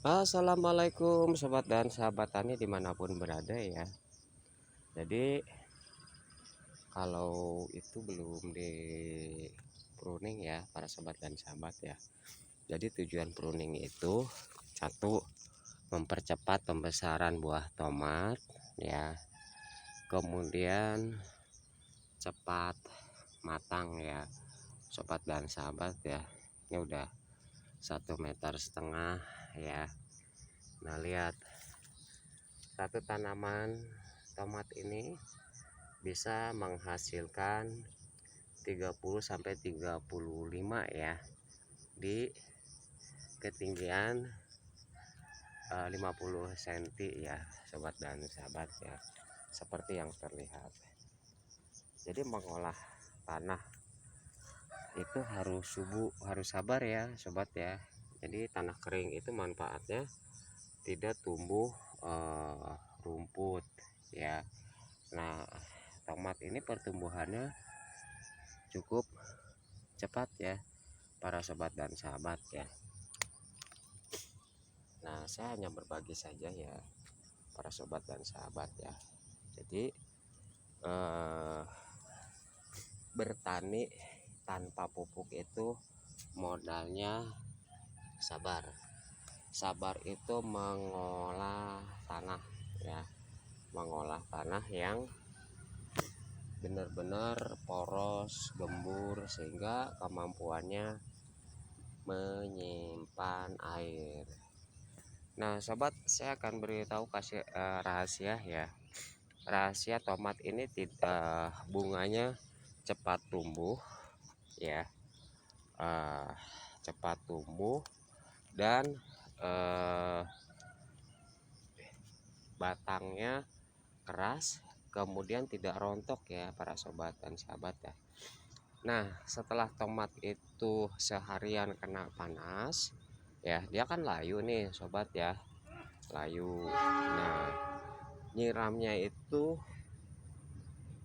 Assalamualaikum sobat dan sahabat tani dimanapun berada ya. Jadi kalau itu belum di pruning ya para sobat dan sahabat ya. Jadi tujuan pruning itu satu, mempercepat pembesaran buah tomat ya. Kemudian cepat matang ya sobat dan sahabat ya. Ini udah 1,5 meter ya. Nah lihat, satu tanaman tomat ini bisa menghasilkan 30 sampai 35 ya di ketinggian 50 cm ya sobat dan sahabat ya, seperti yang terlihat. Jadi mengolah tanah itu harus sabar ya sobat ya. Jadi tanah kering itu manfaatnya tidak tumbuh rumput ya. Nah tomat ini pertumbuhannya cukup cepat ya para sobat dan sahabat ya. Nah saya hanya berbagi saja ya para sobat dan sahabat ya. Jadi bertani tanpa pupuk itu modalnya sabar. Sabar itu mengolah tanah ya, mengolah tanah yang benar-benar poros, gembur, sehingga kemampuannya menyimpan air. Nah sobat, saya akan beritahu kasih rahasia ya. Rahasia tomat ini tidak bunganya cepat tumbuh ya, cepat tumbuh dan batangnya keras, kemudian tidak rontok ya para sobat dan sahabat ya. Nah setelah tomat itu seharian kena panas ya, dia kan layu nih sobat ya, layu. Nah nyiramnya itu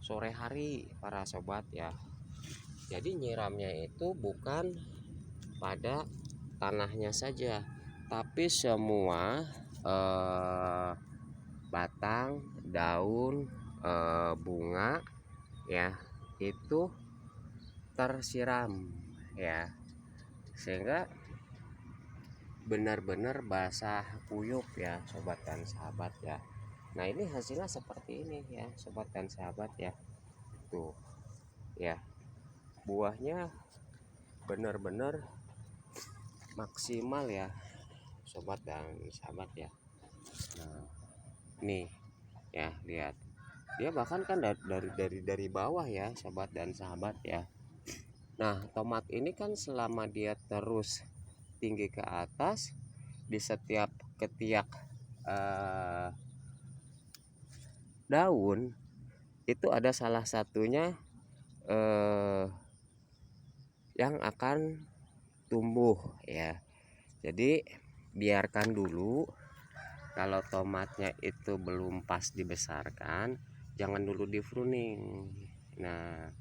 sore hari para sobat ya. Jadi nyiramnya itu bukan pada tanahnya saja, tapi semua batang, daun, bunga ya itu tersiram ya, sehingga benar-benar basah kuyup ya sobat dan sahabat ya. Nah ini hasilnya seperti ini ya sobat dan sahabat ya. Tuh ya, buahnya benar-benar maksimal ya sobat dan sahabat ya. Nah nih ya, lihat dia bahkan kan dari bawah ya sobat dan sahabat ya. Nah tomat ini kan selama dia terus tinggi ke atas, di setiap ketiak daun itu ada salah satunya yang akan tumbuh ya. Jadi biarkan dulu, kalau tomatnya itu belum pas dibesarkan jangan dulu di pruning. Nah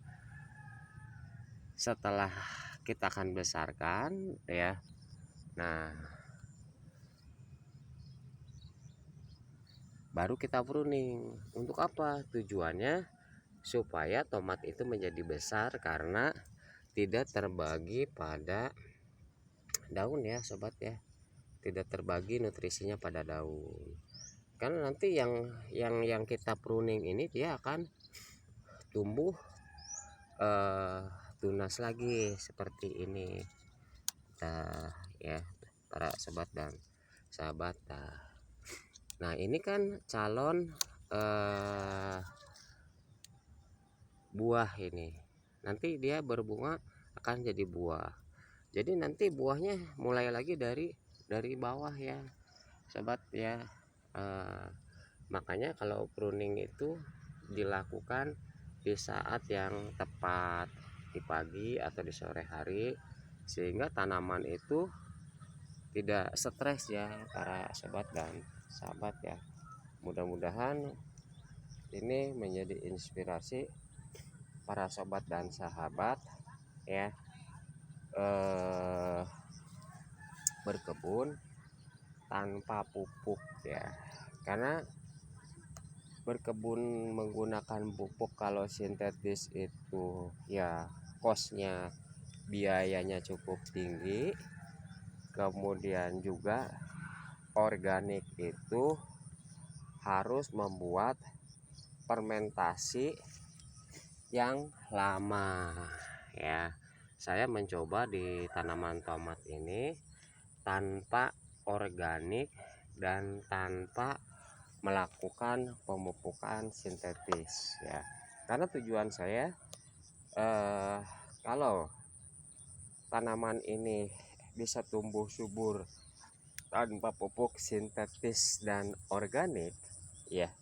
setelah kita akan besarkan ya, nah baru kita pruning. Untuk apa tujuannya? Supaya tomat itu menjadi besar karena tidak terbagi pada daun ya sobat ya, tidak terbagi nutrisinya pada daun. Karena nanti yang kita pruning ini dia akan tumbuh tunas lagi seperti ini. Nah ya para sobat dan sahabat. Nah ini kan calon buah ini. Nanti dia berbunga akan jadi buah. Jadi nanti buahnya mulai lagi dari bawah ya sobat ya. Makanya kalau pruning itu dilakukan di saat yang tepat, di pagi atau di sore hari, sehingga tanaman itu tidak stres ya para sobat dan sahabat ya. Mudah-mudahan ini menjadi inspirasi para sobat dan sahabat ya, berkebun tanpa pupuk ya, karena berkebun menggunakan pupuk kalau sintetis itu ya kosnya, biayanya cukup tinggi. Kemudian juga organik itu harus membuat fermentasi yang lama ya. Saya mencoba di tanaman tomat ini tanpa organik dan tanpa melakukan pemupukan sintetis ya, karena tujuan saya kalau tanaman ini bisa tumbuh subur tanpa pupuk sintetis dan organik ya,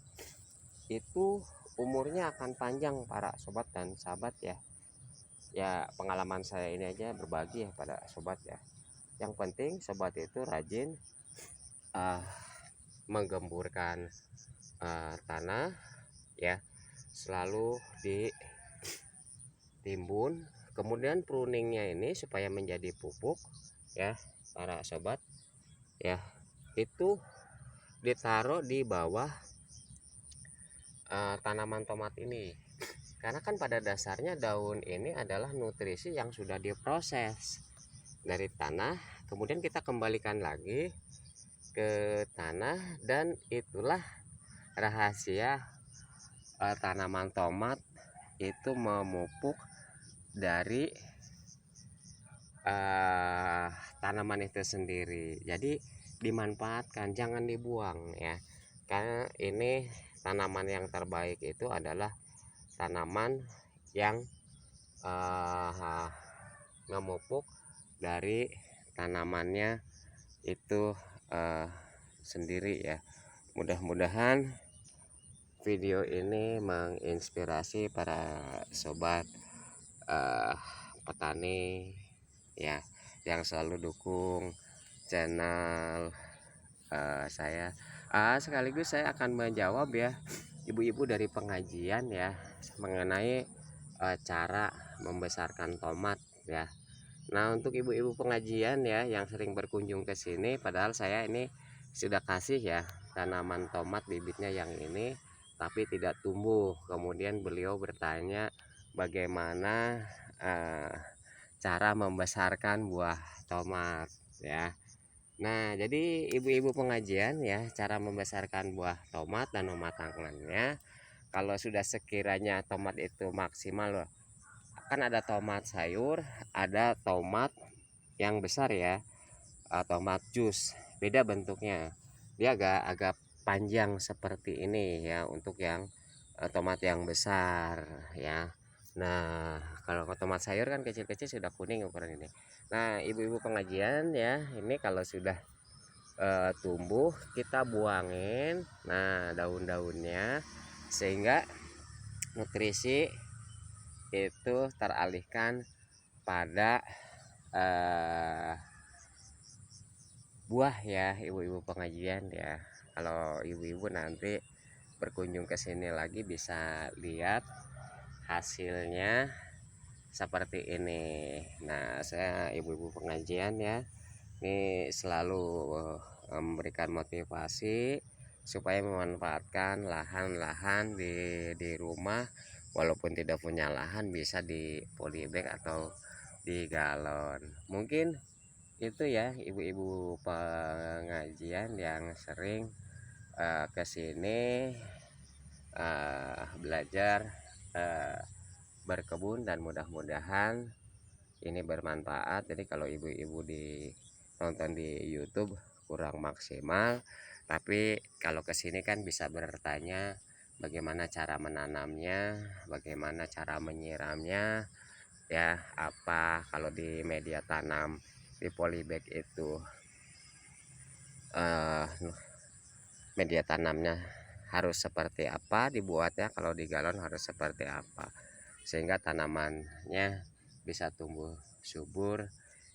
itu umurnya akan panjang para sobat dan sahabat ya. Ya pengalaman saya ini aja berbagi ya pada sobat ya. Yang penting sobat itu rajin menggemburkan tanah ya, selalu ditimbun, kemudian pruningnya ini supaya menjadi pupuk ya para sobat ya, itu ditaruh di bawah tanaman tomat ini, karena kan pada dasarnya daun ini adalah nutrisi yang sudah diproses dari tanah, kemudian kita kembalikan lagi ke tanah, dan itulah rahasia tanaman tomat itu memupuk dari tanaman itu sendiri. Jadi dimanfaatkan, jangan dibuang ya, karena ini tanaman yang terbaik itu adalah tanaman yang memupuk dari tanamannya itu sendiri ya. Mudah-mudahan video ini menginspirasi para sobat petani ya, yang selalu dukung channel saya. Sekaligus saya akan menjawab ya ibu-ibu dari pengajian ya mengenai cara membesarkan tomat ya. Nah, untuk ibu-ibu pengajian ya yang sering berkunjung ke sini, padahal saya ini sudah kasih ya tanaman tomat bibitnya yang ini tapi tidak tumbuh. Kemudian beliau bertanya bagaimana cara membesarkan buah tomat ya. Nah, jadi ibu-ibu pengajian ya, cara membesarkan buah tomat dan mematangkannya, kalau sudah sekiranya tomat itu maksimal loh, kan ada tomat sayur, ada tomat yang besar ya, tomat jus, beda bentuknya, dia agak panjang seperti ini ya untuk yang tomat yang besar ya. Nah, kalau tomat sayur kan kecil-kecil sudah kuning ukuran ini. Nah, ibu-ibu pengajian ya, ini kalau sudah tumbuh kita buangin nah daun-daunnya, sehingga nutrisi itu teralihkan pada buah ya ibu-ibu pengajian ya. Kalau ibu-ibu nanti berkunjung ke sini lagi bisa lihat hasilnya seperti ini. Nah, saya ibu-ibu pengajian ya, ini selalu memberikan motivasi supaya memanfaatkan lahan-lahan di rumah, walaupun tidak punya lahan bisa di polybag atau di galon. Mungkin itu ya ibu-ibu pengajian yang sering ke sini belajar berkebun, dan mudah-mudahan ini bermanfaat. Jadi kalau ibu-ibu nonton di YouTube kurang maksimal, tapi kalau kesini kan bisa bertanya bagaimana cara menanamnya, bagaimana cara menyiramnya ya, apa kalau di media tanam di polybag itu media tanamnya harus seperti apa dibuatnya, kalau di galon harus seperti apa, sehingga tanamannya bisa tumbuh subur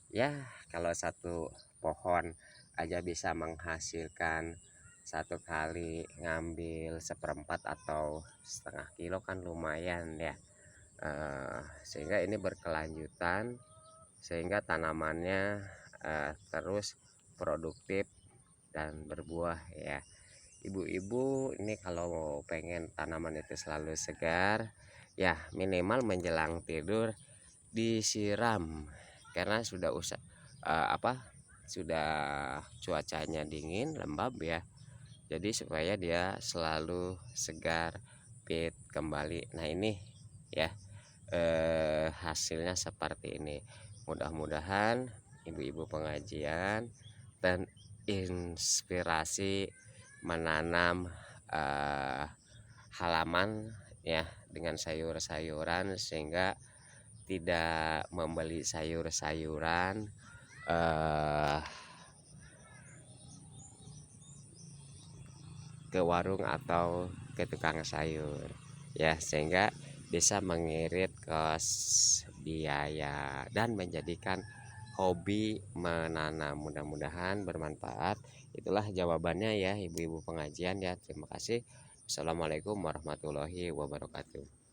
ya. Kalau satu pohon aja bisa menghasilkan satu kali ngambil seperempat atau setengah kilo kan lumayan ya. Sehingga ini berkelanjutan, sehingga tanamannya terus produktif dan berbuah ya. Ibu-ibu ini kalau pengen tanaman itu selalu segar ya, minimal menjelang tidur disiram, karena sudah sudah cuacanya dingin lembab ya, jadi supaya dia selalu segar fit kembali. Nah ini ya, hasilnya seperti ini. Mudah-mudahan ibu-ibu pengajian dan inspirasi menanam halaman ya dengan sayur-sayuran, sehingga tidak membeli sayur-sayuran ke warung atau ke tukang sayur ya, sehingga bisa mengirit kos biaya dan menjadikan hobi menanam. Mudah-mudahan bermanfaat. Itulah jawabannya ya ibu-ibu pengajian ya. Terima kasih. Assalamualaikum warahmatullahi wabarakatuh.